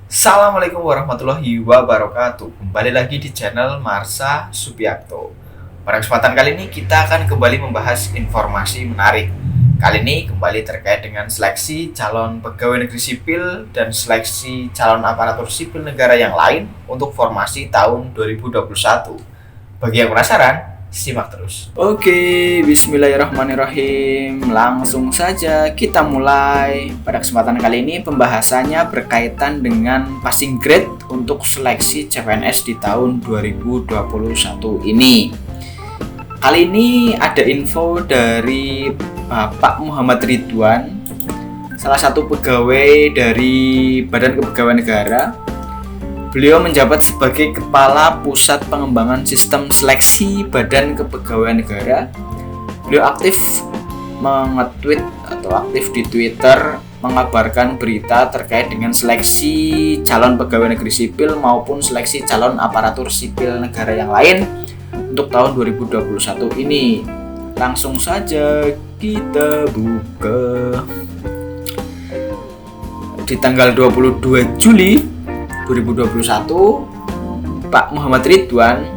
Assalamualaikum warahmatullahi wabarakatuh. Kembali lagi di channel Marsa Subiakto. Pada kesempatan kali ini kita akan kembali membahas informasi menarik. Kali ini kembali terkait dengan seleksi calon pegawai negeri sipil dan seleksi calon aparatur sipil negara yang lain untuk formasi tahun 2021. Bagi yang penasaran, simak terus. Oke, bismillahirrahmanirrahim. Langsung saja kita mulai. Pada kesempatan kali ini pembahasannya berkaitan dengan passing grade untuk seleksi CPNS di tahun 2021 ini. Kali ini ada info dari Bapak Muhammad Ridwan, salah satu pegawai dari Badan Kepegawaian Negara. Beliau menjabat sebagai Kepala Pusat Pengembangan Sistem Seleksi Badan Kepegawaian Negara. Beliau aktif menge-tweet atau aktif di Twitter mengabarkan berita terkait dengan seleksi calon pegawai negeri sipil maupun seleksi calon aparatur sipil negara yang lain untuk tahun 2021 ini. Langsung saja kita buka. Di tanggal 22 Juli 2021, Pak Muhammad Ridwan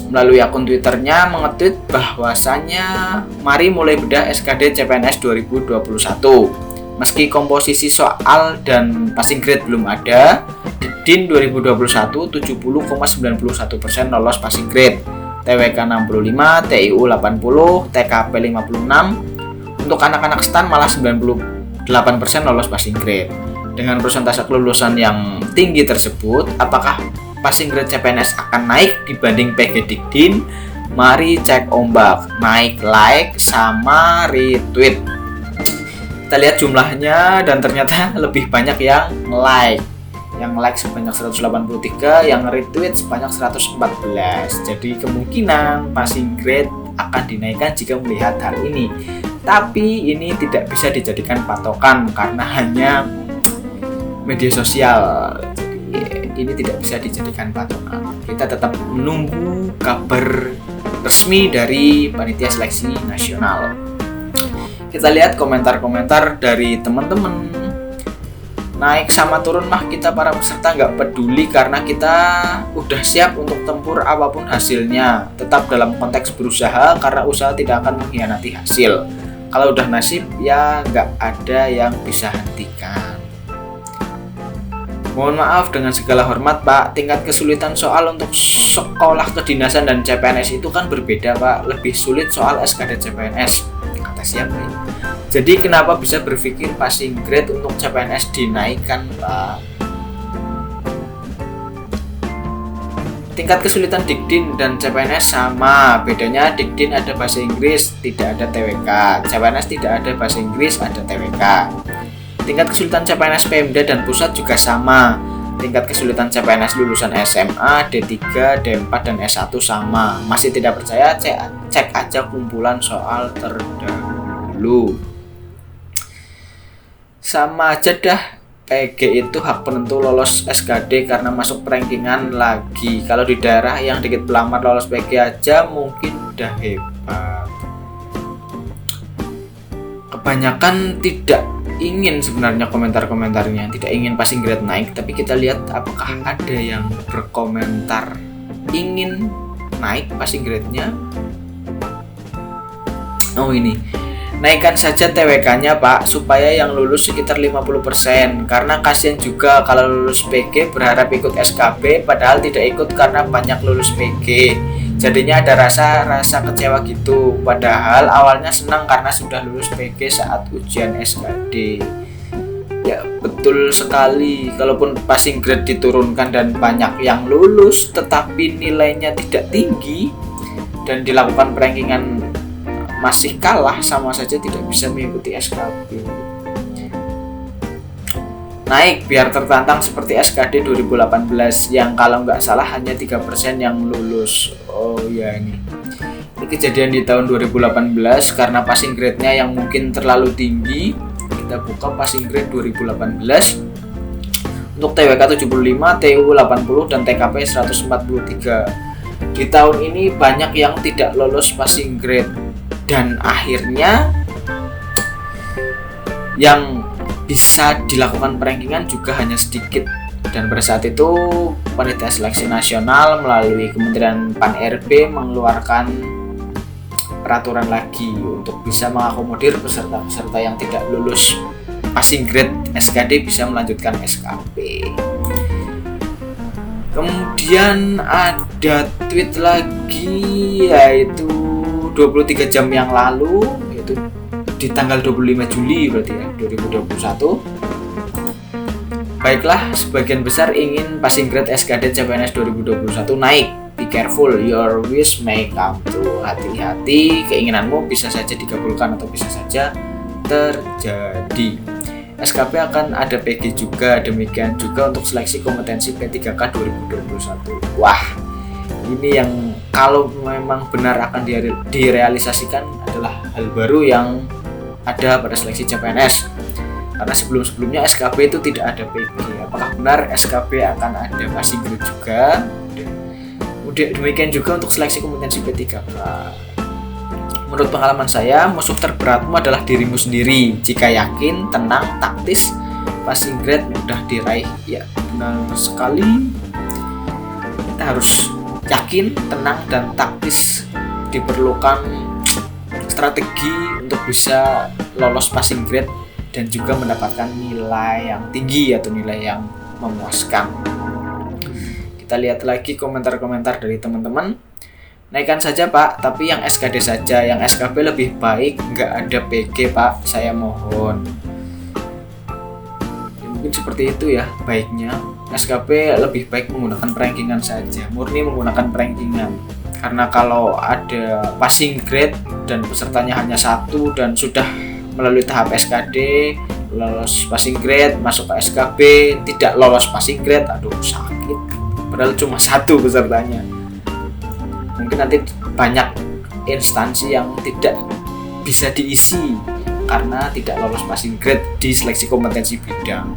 melalui akun Twitternya mengetweet bahwasannya mari mulai bedah SKD CPNS 2021. Meski komposisi soal dan passing grade belum ada, di DIN 2021 70,91% lolos passing grade, TWK 65, TIU 80, TKP 56. Untuk anak-anak STAN malah 98% lolos passing grade. Dengan persentase kelulusan yang tinggi tersebut, apakah passing grade CPNS akan naik dibanding PG Dikdin? Mari cek ombak, naik like sama retweet. Kita lihat jumlahnya dan ternyata lebih banyak yang like. Yang like sebanyak 183, yang retweet sebanyak 114. Jadi kemungkinan passing grade akan dinaikkan jika melihat hal ini. Tapi ini tidak bisa dijadikan patokan karena hanya media sosial, jadi ini tidak bisa dijadikan patokan. Kita tetap menunggu kabar resmi dari panitia seleksi nasional. Kita lihat komentar-komentar dari teman-teman. Naik sama turun mah kita para peserta nggak peduli karena kita udah siap untuk tempur apapun hasilnya. Tetap dalam konteks berusaha karena usaha tidak akan mengkhianati hasil. Kalau udah nasib ya nggak ada yang bisa hentikan. Mohon maaf dengan segala hormat Pak, tingkat kesulitan soal untuk sekolah kedinasan dan CPNS itu kan berbeda Pak. Lebih sulit soal SKD CPNS, kata siapa ya? Jadi kenapa bisa berpikir passing grade untuk CPNS dinaikkan Pak? Tingkat kesulitan Dikdin dan CPNS sama, bedanya Dikdin ada bahasa Inggris, tidak ada TWK. CPNS tidak ada bahasa Inggris, ada TWK. Tingkat kesulitan CPNS Pemda dan pusat juga sama. Tingkat kesulitan CPNS lulusan SMA, D3, D4, dan S1 sama. Masih tidak percaya? Cek aja kumpulan soal terdahulu. Sama aja dah, PG itu hak penentu lolos SKD karena masuk rankingan lagi. Kalau di daerah yang dikit pelamar lolos PG aja mungkin udah hebat. Kebanyakan tidak ingin sebenarnya komentar-komentarnya, tidak ingin passing grade naik, tapi kita lihat apakah ada yang berkomentar ingin naik passing grade-nya. Oh ini, naikkan saja TWK-nya Pak, supaya yang lulus sekitar 50%, karena kasihan juga kalau lulus PG berharap ikut SKB padahal tidak ikut karena banyak lulus PG. Jadinya ada rasa kecewa gitu. Padahal awalnya senang karena sudah lulus PG saat ujian SKD. Ya betul sekali. Kalaupun passing grade diturunkan dan banyak yang lulus tetapi nilainya tidak tinggi dan dilakukan rankingan masih kalah, sama saja tidak bisa mengikuti SKB. Naik biar tertantang seperti SKD 2018 yang kalau nggak salah hanya 3% yang lulus. Oh ya ini kejadian di tahun 2018 karena passing grade-nya yang mungkin terlalu tinggi. Kita buka passing grade 2018 untuk TWK 75, TU 80, dan TKP 143. Di tahun ini banyak yang tidak lolos passing grade dan akhirnya yang bisa dilakukan perankingan juga hanya sedikit. Dan pada saat itu Panitia Seleksi Nasional melalui Kementerian Pan-RB mengeluarkan peraturan lagi untuk bisa mengakomodir peserta-peserta yang tidak lulus passing grade SKD bisa melanjutkan SKP. Kemudian ada tweet lagi, yaitu 23 jam yang lalu, yaitu di tanggal 25 Juli berarti ya 2021. Baiklah, sebagian besar ingin passing grade SKD CPNS 2021 naik. Be careful, your wish may come true. Hati-hati, keinginanmu bisa saja dikabulkan atau bisa saja terjadi. SKP akan ada PG juga, demikian juga untuk seleksi kompetensi P3K 2021. Wah, ini yang kalau memang benar akan direalisasikan adalah hal baru yang ada pada seleksi CPNS. Karena sebelum-sebelumnya SKP itu tidak ada PG. Apakah benar SKP akan ada passing grade juga? Demikian juga untuk seleksi kompetensi P3K. Menurut pengalaman saya, musuh terberatmu adalah dirimu sendiri. Jika yakin, tenang, taktis, passing grade mudah diraih. Ya, benar sekali. Kita harus yakin, tenang, dan taktis. Diperlukan strategi untuk bisa lolos passing grade dan juga mendapatkan nilai yang tinggi atau nilai yang memuaskan. Kita lihat lagi komentar-komentar dari teman-teman. Naikkan saja Pak, tapi yang SKD saja, yang SKP lebih baik nggak ada PG Pak, saya mohon. Ya, mungkin seperti itu ya baiknya. SKP lebih baik menggunakan perankingan saja, murni menggunakan perankingan. Karena kalau ada passing grade dan pesertanya hanya satu dan sudah melalui tahap SKD, lolos passing grade, masuk ke SKP, tidak lolos passing grade, aduh sakit. Padahal cuma satu pesertanya. Mungkin nanti banyak instansi yang tidak bisa diisi karena tidak lolos passing grade di seleksi kompetensi bidang.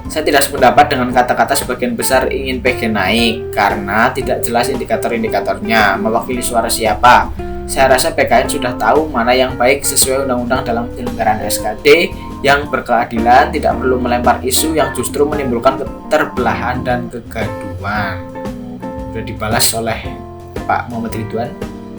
Saya tidak sependapat dengan kata-kata sebagian besar ingin PG naik karena tidak jelas indikator-indikatornya, mewakili suara siapa. Saya rasa PKN sudah tahu mana yang baik sesuai undang-undang dalam penyelenggaraan SKD yang berkeadilan, tidak perlu melempar isu yang justru menimbulkan keterbelahan dan kegaduhan. Sudah dibalas oleh Pak Muhammad Ridwan.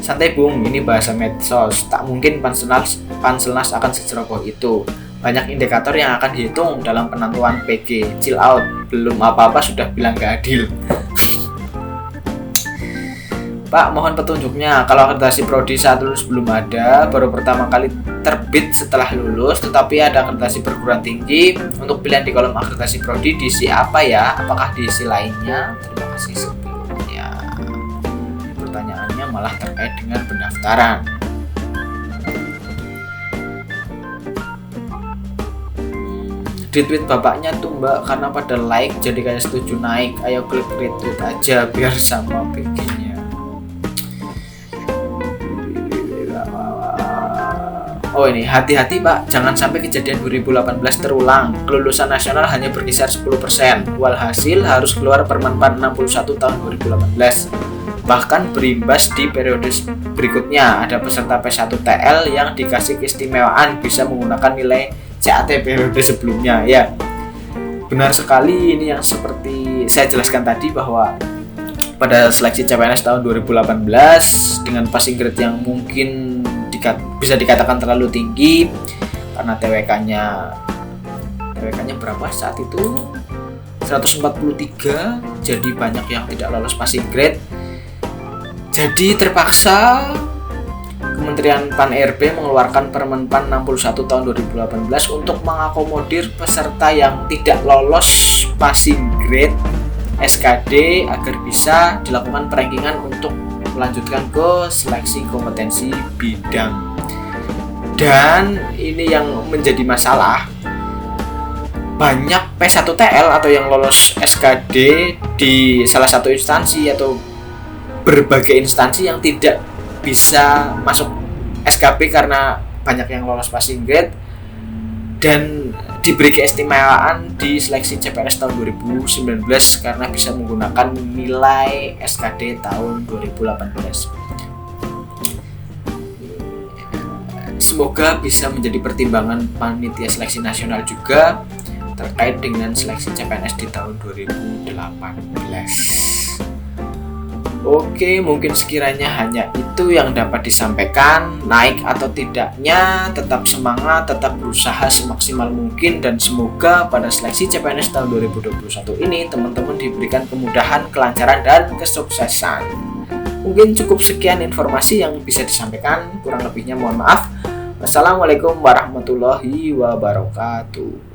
Santai Bung, ini bahasa medsos. Tak mungkin Panselnas akan seceroboh itu. Banyak indikator yang akan dihitung dalam penentuan PG. Chill out, belum apa-apa sudah bilang gak adil. Pak, mohon petunjuknya. Kalau akreditasi prodi saat lulus belum ada, baru pertama kali terbit setelah lulus, tetapi ada akreditasi perguruan tinggi. Untuk pilihan di kolom akreditasi prodi diisi apa ya? Apakah diisi lainnya? Terima kasih sebelumnya. Pertanyaannya malah terkait dengan pendaftaran. Di tweet bapaknya tuh Mbak, karena pada like jadi kayak setuju naik. Ayo klik retweet aja biar sama PG-nya. Oh ini, hati-hati Pak, jangan sampai kejadian 2018 terulang. Kelulusan nasional hanya berkisar 10%. Walhasil harus keluar Permen PAN 61 tahun 2018. Bahkan berimbas di periode berikutnya. Ada peserta P1TL yang dikasih keistimewaan bisa menggunakan nilai CAT periode sebelumnya. Ya, benar sekali ini yang seperti saya jelaskan tadi bahwa pada seleksi CPNS tahun 2018 dengan passing grade yang mungkin bisa dikatakan terlalu tinggi karena TWK-nya berapa saat itu 143, jadi banyak yang tidak lolos passing grade. Jadi terpaksa Kementerian Pan-RB mengeluarkan Permen PAN 61 tahun 2018 untuk mengakomodir peserta yang tidak lolos passing grade SKD agar bisa dilakukan perankingan untuk melanjutkan ke seleksi kompetensi bidang. Dan ini yang menjadi masalah, banyak P1TL atau yang lolos SKD di salah satu instansi atau berbagai instansi yang tidak bisa masuk SKP karena banyak yang lolos passing grade dan diberi keistimewaan di seleksi CPNS tahun 2019 karena bisa menggunakan nilai SKD tahun 2018. Semoga bisa menjadi pertimbangan Panitia Seleksi Nasional juga terkait dengan seleksi CPNS di tahun 2018. Oke, mungkin sekiranya hanya itu yang dapat disampaikan. Naik atau tidaknya, tetap semangat, tetap berusaha semaksimal mungkin, dan semoga pada seleksi CPNS tahun 2021 ini teman-teman diberikan kemudahan, kelancaran, dan kesuksesan. Mungkin cukup sekian informasi yang bisa disampaikan, kurang lebihnya mohon maaf. Wassalamualaikum warahmatullahi wabarakatuh.